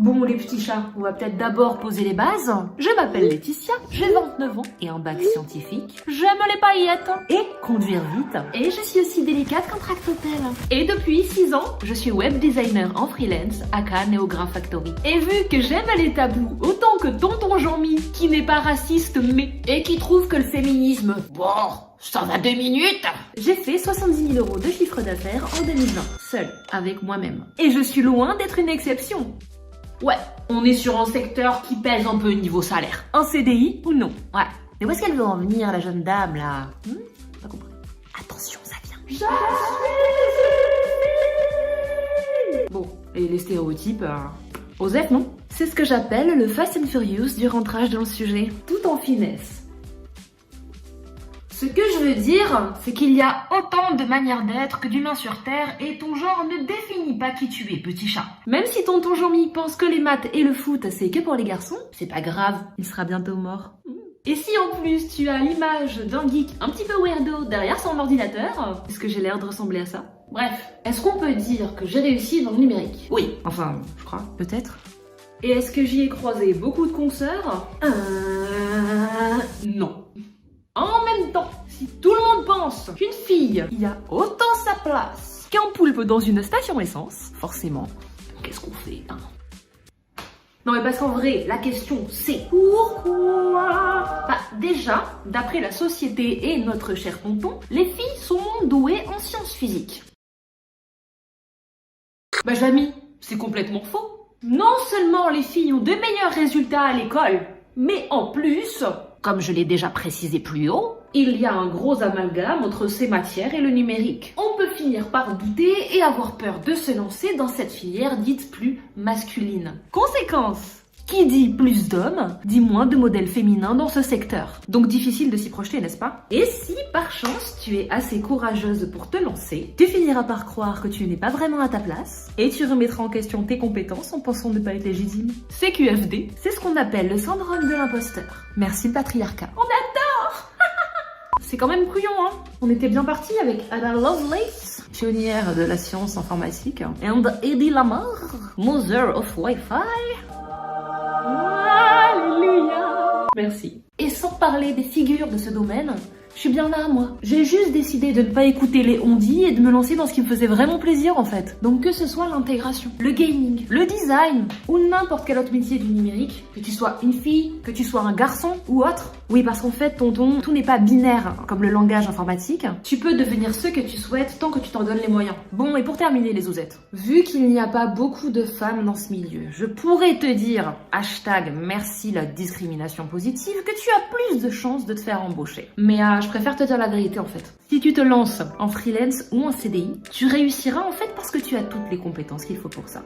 Bon les petits chats, on va peut-être d'abord poser les bases. Je m'appelle Laetitia, j'ai 29 ans et un bac scientifique. J'aime les paillettes et conduire vite. Et je suis aussi délicate qu'un tractopelle. Et depuis 6 ans, je suis web designer en freelance aka Neograph Factory. Et vu que j'aime les tabous autant que tonton Jean-Mi, qui n'est pas raciste mais, et qui trouve que le féminisme, bon, ça va 2 minutes. J'ai fait 70 000 € de chiffre d'affaires en 2020, seule, avec moi-même. Et je suis loin d'être une exception. Ouais, on est sur un secteur qui pèse un peu niveau salaire. Un CDI ou non? Ouais. Mais où est-ce qu'elle veut en venir, la jeune dame, là? Pas compris. Attention, ça vient. Bon, et les stéréotypes, Osef, non? C'est ce que j'appelle le Fast and Furious du rentrage dans le sujet, tout en finesse. Ce que je veux dire, c'est qu'il y a autant de manières d'être que d'humains sur Terre et ton genre ne définit pas qui tu es, petit chat. Même si tonton Jean-Mi pense que les maths et le foot, c'est que pour les garçons, c'est pas grave, il sera bientôt mort. Et si en plus tu as l'image d'un geek un petit peu weirdo derrière son ordinateur, est-ce que j'ai l'air de ressembler à ça? Bref, est-ce qu'on peut dire que j'ai réussi dans le numérique? Oui, enfin, je crois, peut-être. Et est-ce que j'y ai croisé beaucoup de consoeurs? Non. En même temps, si tout le monde pense qu'une fille y a autant sa place qu'un poulpe dans une station essence, forcément, qu'est-ce qu'on fait, hein? Non mais parce qu'en vrai, la question c'est pourquoi? Bah déjà, d'après la société et notre cher tonton, les filles sont moins douées en sciences physiques. Bah Jamy, c'est complètement faux. Non seulement les filles ont de meilleurs résultats à l'école, mais en plus, comme je l'ai déjà précisé plus haut, il y a un gros amalgame entre ces matières et le numérique. On peut finir par douter et avoir peur de se lancer dans cette filière dite plus masculine. Conséquence, qui dit plus d'hommes, dit moins de modèles féminins dans ce secteur. Donc difficile de s'y projeter, n'est-ce pas? Et si, par chance, tu es assez courageuse pour te lancer, tu finiras par croire que tu n'es pas vraiment à ta place, et tu remettras en question tes compétences en pensant ne pas être légitime. CQFD, c'est ce qu'on appelle le syndrome de l'imposteur. Merci le patriarcat. On adore. C'est quand même couillon, hein? On était bien parti avec Ada Lovelace, pionnière de la science informatique, and Eddie Lamar, mother of Wi-Fi. Alléluia. Merci. Et sans parler des figures de ce domaine, je suis bien là, moi. J'ai juste décidé de ne pas écouter les on-dit et de me lancer dans ce qui me faisait vraiment plaisir, en fait. Donc que ce soit l'intégration, le gaming, le design, ou n'importe quel autre métier du numérique, que tu sois une fille, que tu sois un garçon ou autre. Oui, parce qu'en fait, tonton, tout n'est pas binaire, comme le langage informatique. Tu peux devenir ce que tu souhaites tant que tu t'en donnes les moyens. Bon, et pour terminer, les osettes. Vu qu'il n'y a pas beaucoup de femmes dans ce milieu, je pourrais te dire, #merci la discrimination positive, que tu as plus de chances de te faire embaucher. Mais je préfère te dire la vérité en fait. Si tu te lances en freelance ou en CDI, tu réussiras en fait parce que tu as toutes les compétences qu'il faut pour ça.